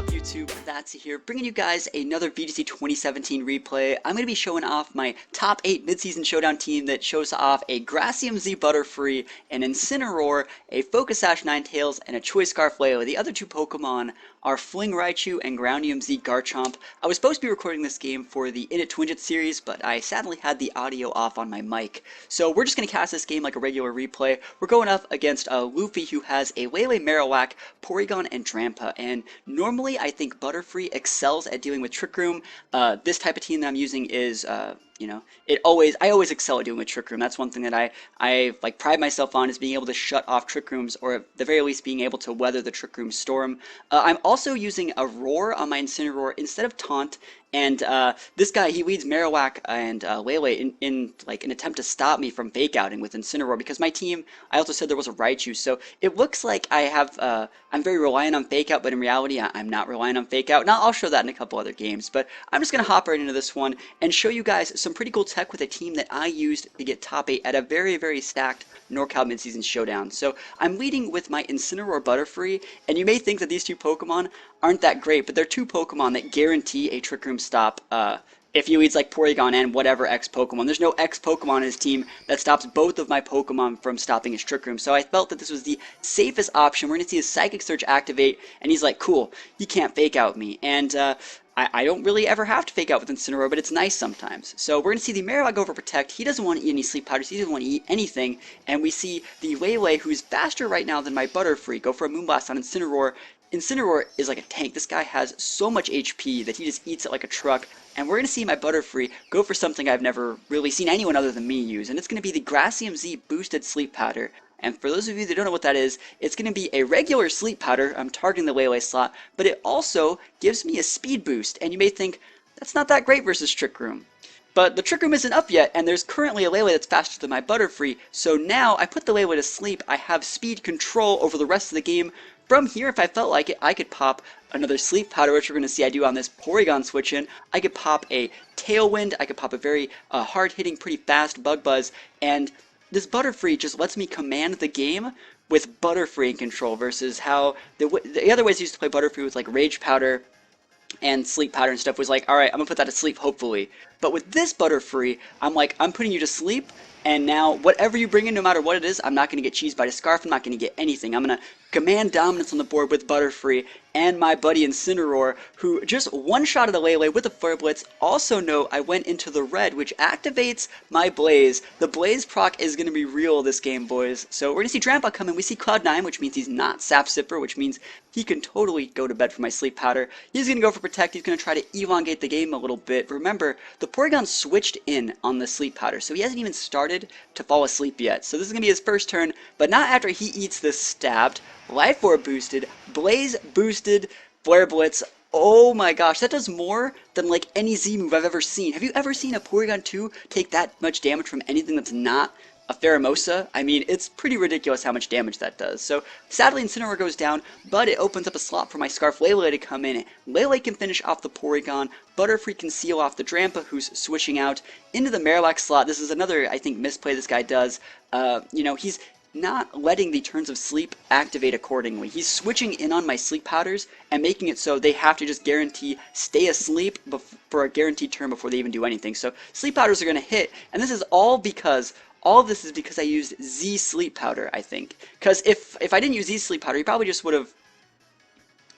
up YouTube, that's here, bringing you guys another VGC 2017 replay. I'm going to be showing off my top 8 midseason showdown team that shows off a Gracium Z-Butterfree, an Incineroar, a Focus Ash Ninetales, and a Choice Scarf Leo. The other two Pokemon are Fling Raichu and Groundium Z Garchomp. I was supposed to be recording this game for the In It Twinget series, but I sadly had the audio off on my mic. So we're just going to cast this game like a regular replay. We're going up against Luffy, who has a Lele, Marowak, Porygon, and Drampa, and normally I think Butterfree excels at dealing with Trick Room. This type of team that I'm using is, I always excel at dealing with Trick Room. That's one thing that I like pride myself on, is being able to shut off Trick Rooms, or at the very least being able to weather the Trick Room storm. I'm also using a Roar on my Incineroar instead of Taunt, and this guy, he leads Marowak and Lele in like an attempt to stop me from fake outing with Incineroar, because my team, I also said there was a Raichu, so it looks like I have, I'm very reliant on fake out, but in reality I'm not relying on fake out. Now I'll show that in a couple other games, but I'm just going to hop right into this one and show you guys some pretty cool tech with a team that I used to get top 8 at a very, very stacked NorCal midseason showdown. So I'm leading with my Incineroar Butterfree, and you may think that these two Pokemon aren't that great, but they're two Pokemon that guarantee a Trick Room stop if he leads like Porygon and whatever X Pokemon. There's no X Pokemon in his team that stops both of my Pokemon from stopping his Trick Room, so I felt that this was the safest option. We're going to see his Psychic Surge activate, and he's like, cool, he can't fake out me. And I don't really ever have to fake out with Incineroar, but it's nice sometimes. So we're going to see the Marowak go for Protect. He doesn't want to eat any Sleep Powders. He doesn't want to eat anything. And we see the Lele, who's faster right now than my Butterfree, go for a Moonblast on Incineroar. Incineroar is like a tank. This guy has so much HP that he just eats it like a truck. And we're going to see my Butterfree go for something I've never really seen anyone other than me use. And it's going to be the Gracium Z Boosted Sleep Powder. And for those of you that don't know what that is, it's going to be a regular Sleep Powder. I'm targeting the Lele slot, but it also gives me a speed boost. And you may think, that's not that great versus Trick Room. But the Trick Room isn't up yet, and there's currently a Lele that's faster than my Butterfree. So now I put the Lele to sleep. I have speed control over the rest of the game. From here, if I felt like it, I could pop another Sleep Powder, which we're going to see I do on this Porygon switch in. I could pop a Tailwind. I could pop a very hard-hitting, pretty fast Bug Buzz, and this Butterfree just lets me command the game with Butterfree in control, versus how the other ways I used to play Butterfree with like Rage Powder and Sleep Powder and stuff was like, alright, I'm gonna put that to sleep, hopefully. But with this Butterfree, I'm like, I'm putting you to sleep, and now whatever you bring in, no matter what it is, I'm not gonna get cheesed by the Scarf, I'm not gonna get anything. I'm gonna command dominance on the board with Butterfree and my buddy Incineroar, who just one-shotted a Lele with a Flare Blitz. Also note, I went into the red, which activates my Blaze. The Blaze proc is going to be real this game, boys. So we're going to see Drampa come in. We see Cloud9, which means he's not Sap Sipper, which means he can totally go to bed for my Sleep Powder. He's going to go for Protect. He's going to try to elongate the game a little bit. Remember, the Porygon switched in on the Sleep Powder, so he hasn't even started to fall asleep yet. So this is going to be his first turn, but not after he eats this Stabbed, Life Orb boosted, Blaze boosted, Flare Blitz. Oh my gosh, that does more than like any Z move I've ever seen. Have you ever seen a Porygon 2 take that much damage from anything that's not a Pheromosa? I mean, it's pretty ridiculous how much damage that does. So sadly Incineroar goes down, but it opens up a slot for my Scarf Lele to come in. Lele can finish off the Porygon, Butterfree can seal off the Drampa, who's switching out into the Marowak slot. This is another, I think, misplay this guy does. He's not letting the turns of sleep activate accordingly. He's switching in on my Sleep Powders and making it so they have to just guarantee stay asleep for a guaranteed turn before they even do anything. So Sleep Powders are going to hit, and this is all because I used Z Sleep Powder, I think. Because if I didn't use Z Sleep Powder, he probably just would have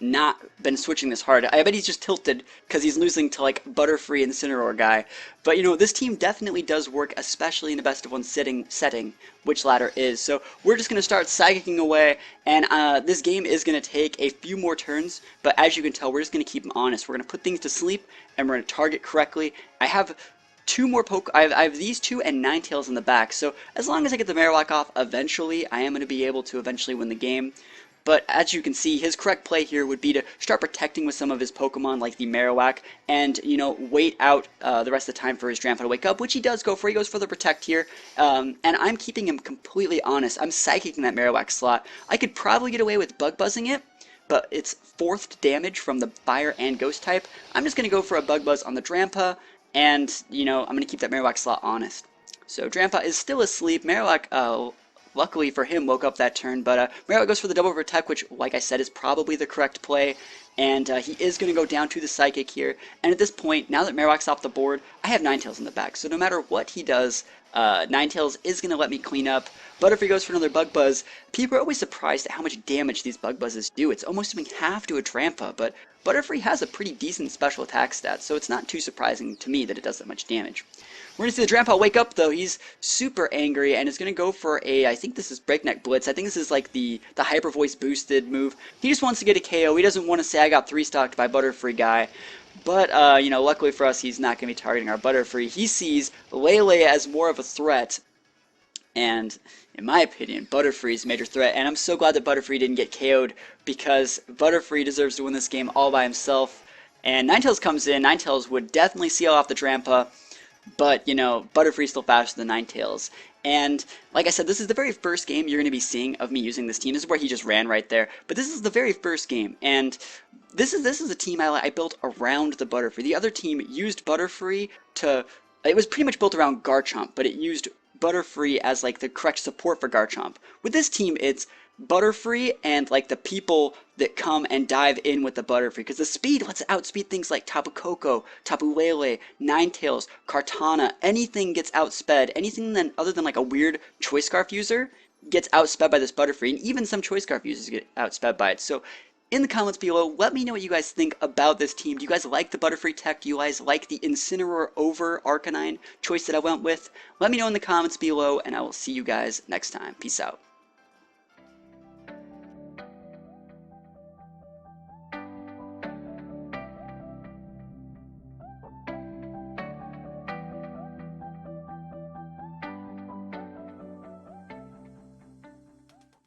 not been switching this hard. I bet he's just tilted because he's losing to like Butterfree and Incineroar guy. But this team definitely does work, especially in the best of one setting, which ladder is. So we're just going to start psychicking away, and this game is going to take a few more turns, but as you can tell, we're just going to keep them honest. We're going to put things to sleep, and we're going to target correctly. I have two more I have these two and Ninetales in the back, so as long as I get the Marowak off eventually, I am going to be able to eventually win the game. But as you can see, his correct play here would be to start protecting with some of his Pokemon, like the Marowak, and, wait out the rest of the time for his Drampa to wake up, which he does go for. He goes for the Protect here, and I'm keeping him completely honest. I'm psychicking that Marowak slot. I could probably get away with Bug Buzzing it, but it's 4th damage from the Fire and Ghost type. I'm just going to go for a Bug Buzz on the Drampa, and, I'm going to keep that Marowak slot honest. So Drampa is still asleep. Marowak luckily for him, woke up that turn. But Marowak goes for the double protect, which, like I said, is probably the correct play. And he is going to go down to the Psychic here. And at this point, now that Marowak's off the board, I have Ninetales in the back. So no matter what he does, Ninetales is going to let me clean up. Butterfree goes for another Bug Buzz. People are always surprised at how much damage these Bug Buzzes do. It's almost doing half to a Trampa, but Butterfree has a pretty decent special attack stat, so it's not too surprising to me that it does that much damage. We're going to see the Drampa wake up, though. He's super angry, and is going to go for a, I think this is Breakneck Blitz. I think this is like the Hyper Voice boosted move. He just wants to get a KO. He doesn't want to say I got 3-stocked by Butterfree guy. But, you know, luckily for us, he's not going to be targeting our Butterfree. He sees Lele as more of a threat. And, in my opinion, Butterfree is a major threat. And I'm so glad that Butterfree didn't get KO'd, because Butterfree deserves to win this game all by himself. And Ninetales comes in. Ninetales would definitely seal off the Drampa. But, you know, Butterfree's still faster than Ninetales. And, like I said, this is the very first game you're going to be seeing of me using this team. This is where he just ran right there. But this is the very first game. And this is a team I built around the Butterfree. The other team used Butterfree to... It was pretty much built around Garchomp, but it used Butterfree as, like, the correct support for Garchomp. With this team, it's Butterfree and, like, the people that come and dive in with the Butterfree, because the speed lets it outspeed things like Tapu Koko, Tapu Lele, Ninetales, Kartana. Anything gets outsped. Anything other than like a weird Choice Scarf user gets outsped by this Butterfree, and even some Choice Scarf users get outsped by it. So in the comments below, let me know what you guys think about this team. Do you guys like the Butterfree tech? Do you guys like the Incineroar over Arcanine choice that I went with? Let me know in the comments below, and I will see you guys next time. Peace out.